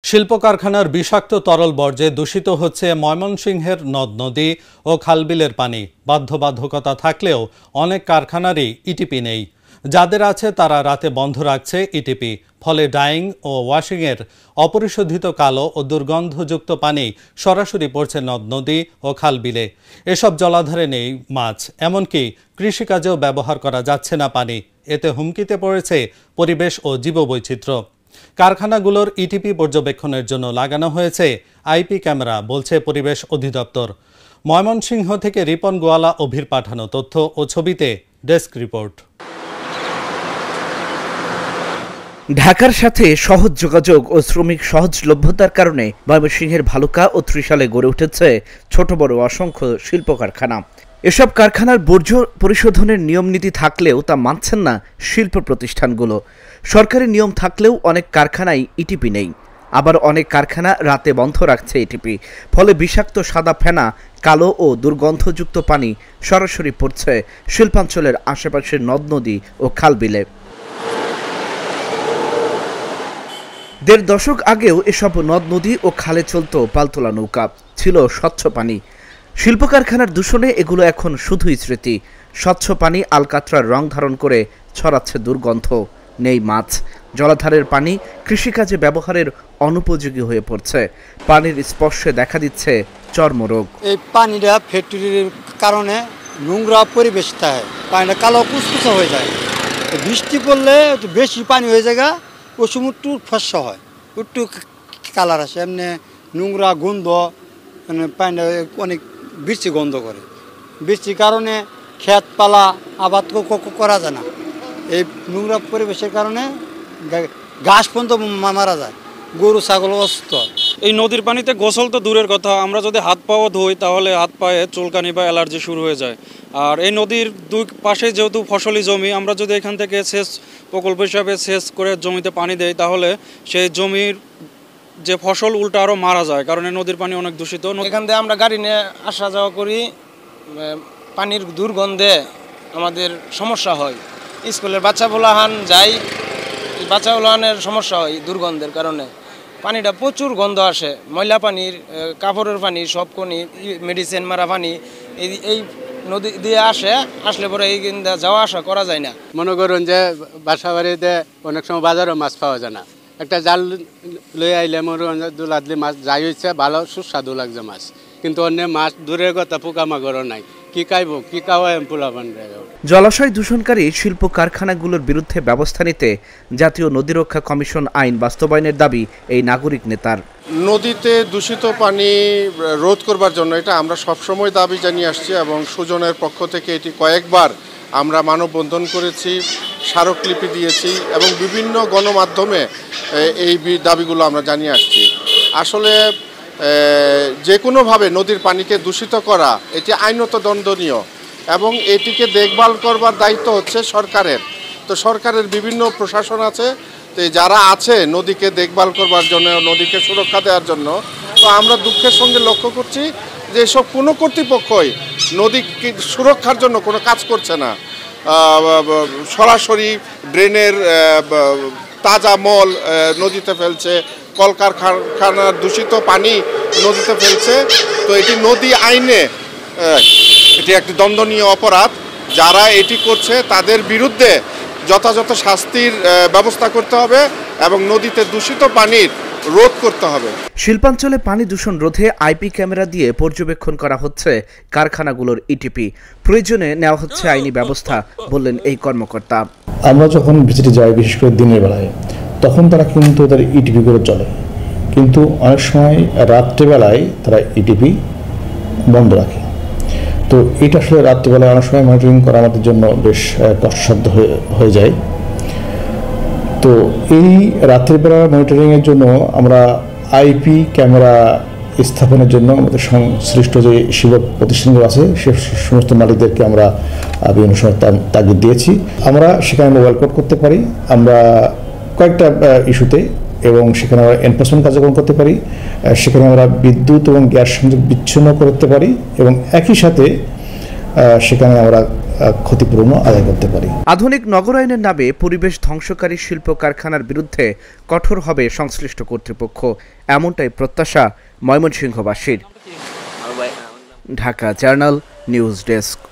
শিল্প কারখানার বিষাক্ত তরল বর্জ্যে দূষিত হচ্ছে ময়মনসিংহের নদ-নদী ও খালবিলের পানি। বাধ্যবাধকতা থাকলেও অনেক কারখানারই ইটিপি নেই। যাদের আছে তারা রাতে বন্ধ রাখছে ইটিপি। ফলে ডাইং ও ওয়াশিংয়ের অপরিশোধিত কালো ও দুর্গন্ধযুক্ত পানি সরাসরি পড়ছে নদ-নদী ও খালবিলে। এসব জলাধারে নেই মাছ, এমনকি কৃষিকাজেও ব্যবহার করা যাচ্ছে না পানি। এতে হুমকিতে পড়েছে পরিবেশ ও জীববৈচিত্র্য। কারখানাগুলোর ইটিপি পর্যবেক্ষণের জন্য লাগানো হয়েছে আইপি ক্যামেরা, বলছে পরিবেশ অধিদপ্তর। ময়মনসিংহ থেকে রিপন গোয়ালা অভির পাঠানো তথ্য ও ছবিতে ডেস্ক রিপোর্ট। ঢাকার সাথে সহজ যোগাযোগ ও শ্রমিক সহজলভ্যতার কারণে ময়মনসিংহের ভালুকা ও ত্রিশালে গড়ে উঠেছে ছোট বড় অসংখ্য শিল্প কারখানা। এসব কারখানার বর্জ্য পরিশোধনের নিয়মনীতি থাকলেও তা মানছেন না শিল্প প্রতিষ্ঠানগুলো। সরকারি নিয়ম থাকলেও অনেক কারখানায় ইটিপি নেই, আবার অনেক কারখানা রাতে বন্ধ রাখছে ইটিপি। ফলে বিষাক্ত সাদা ফেনা, কালো ও দুর্গন্ধযুক্ত পানি সরাসরি পড়ছে শিল্পাঞ্চলের আশেপাশের নদ নদী ও খালবিলে। ১.৫ দশক আগেও এসব নদ নদী ও খালে চলত পালতোলা নৌকা, ছিল স্বচ্ছ পানি। শিল্প কারখানার দূষণে এগুলো এখন শুধুই স্মৃতি। স্বচ্ছ পানি আলকাতরার রং ধারণ করে ছড়াচ্ছে দুর্গন্ধ। নেই মাছ, জলাধারের পানি কৃষিকাজে ব্যবহারের অনুপযোগী হয়ে পড়ছে। পানির স্পর্শে দেখা দিচ্ছে চর্মরোগ। এই পানিটা ফ্যাক্টরির কারণে নোংরা পরিবেশ থাকে, পানিটা কালো কুচকুচা হয়ে যায়। বৃষ্টি পড়লে বেশি পানি হয়ে যায়, ওই সময় একটু ফসা হয়, একটু কালার আসে, এমনি নোংরা গন্ধ, মানে পানিটা অনেক বৃষ্টি গন্ধ করে। বৃষ্টির কারণে ক্ষেত পালা আবাদ করা যায় না। এই নোংরা পরিবেশের কারণে ঘাস পর্যন্ত মারা যায়, গরু ছাগল অসুস্থ। এই নদীর পানিতে গোসল তো দূরের কথা, আমরা যদি হাত পাও ধুই তাহলে হাত পায়ে চুলকানি বা অ্যালার্জি শুরু হয়ে যায়। আর এই নদীর দুই পাশে যেহেতু ফসলি জমি, আমরা যদি এখান থেকে সেচ প্রকল্প হিসাবে সেচ করে জমিতে পানি দেই তাহলে সেই জমির যে ফসল উল্টা আরও মারা যায়, কারণ এই নদীর পানি অনেক দূষিত। এখান থেকে আমরা গাড়ি নিয়ে আসা যাওয়া করি, পানির দুর্গন্ধে আমাদের সমস্যা হয়। স্কুলের বাচ্চা পোলাহান যাই, বাচ্চা পোলাহানের সমস্যা হয় দুর্গন্ধের কারণে। পানিটা প্রচুর গন্ধ আসে, ময়লা পানির, কাপড়ের পানি, সব কোনি মেডিসিন মারা পানি এই নদী দিয়ে আসলে পরে এই যাওয়া আসা করা যায় না। মনে করুন যে বাসা বাড়িতে অনেক সময় বাজারেও মাছ পাওয়া যায় না, একটা জাল লয়ে আইলে মনে করেন দুলাদলি মাছ যাই হচ্ছে ভালো সুস্বাদু লাগছে মাছ, কিন্তু অন্য মাছ দূরের কথা পোকামাকড়ও নাই, কি খাইব কি খাওয়ায় পোলাপান। জলাশয় দূষণকারী শিল্প কারখানাগুলোর বিরুদ্ধে ব্যবস্থা নিতে জাতীয় নদী রক্ষা কমিশন আইন বাস্তবায়নের দাবি এই নাগরিক নেতার। নদীতে দূষিত পানি রোধ করবার জন্য এটা আমরা সবসময় দাবি জানিয়ে আসছি এবং সুজনের পক্ষ থেকে এটি কয়েকবার আমরা মানববন্ধন করেছি, স্মারকলিপি দিয়েছি এবং বিভিন্ন গণমাধ্যমে এই দাবিগুলো আমরা জানিয়ে আসছি। আসলে যে কোনোভাবে নদীর পানিকে দূষিত করা এটি আইনত দণ্ডনীয় এবং এটিকে দেখভাল করবার দায়িত্ব হচ্ছে সরকারের। তো সরকারের বিভিন্ন প্রশাসন আছে, তো যারা আছে নদীকে দেখভাল করবার জন্য, নদীকে সুরক্ষা দেওয়ার জন্য। তো আমরা দুঃখের সঙ্গে লক্ষ্য করছি যে এসব কোনো কর্তৃপক্ষই নদী সুরক্ষার জন্য কোনো কাজ করছে না। সরাসরি ড্রেনের তাজা মল নদীতে ফেলছে, কলকারখানার দূষিত পানি নদীতে ফেলছে। তো এটি নদী আইনে এটি একটি দণ্ডনীয় অপরাধ। যারা এটি করছে তাদের বিরুদ্ধে যথাযথ শাস্তির ব্যবস্থা করতে হবে এবং নদীতে দূষিত পানির রোধ করতে হবে। শিল্পাঞ্চলে পানি দূষণ রোধে আইপি ক্যামেরা দিয়ে পর্যবেক্ষণ করা হচ্ছে কারখানাগুলোর ইটিপি। প্রয়োজনে নেওয়া হচ্ছে আইনি ব্যবস্থা, বললেন এই কর্মকর্তা। আমরা যখন ভিজিটে যাই, বিশেষ করে দিনের বেলায়, তখন তারা কিন্তু তাদের ইটিপি করে চলে, কিন্তু অনেক সময় রাত্রেবেলায় তারা ইটিপি বন্ধ রাখে। তো এটা আসলে রাত্রিবেলায় অনেক সময় মনিটরিং করা আমাদের জন্য বেশ কষ্টসাধ্য হয়ে যায়। তো এই রাত্রিবেলা মনিটরিংয়ের জন্য আমরা আইপি ক্যামেরা স্থাপনের জন্য আমাদের সংশ্লিষ্ট যে শিল্প প্রতিষ্ঠানগুলো আছে সে সমস্ত মালিকদেরকে আমরা বিভিন্ন সময় তাগিদ দিয়েছি। আমরা সেখানে মোবাইল কোড করতে পারি আমরা কয়েকটা ইস্যুতে, এবং সেখানে আমরা এনফোর্সমেন্ট কার্যক্রম করতে পারি। সেখানে আমরা বিদ্যুৎ এবং গ্যাস সংযোগ বিচ্ছিন্ন করতে পারি এবং একই সাথে সেখানে আমরা ক্ষতিপূরণও আদায় করতে পারি। আধুনিক নগরায়নের নামে পরিবেশ ধ্বংসকারী শিল্প কারখানার বিরুদ্ধে কঠোর হবে সংশ্লিষ্ট কর্তৃপক্ষ, এমনটাই প্রত্যাশা ময়মনসিংহবাসীর। Dhaka Journal news desk.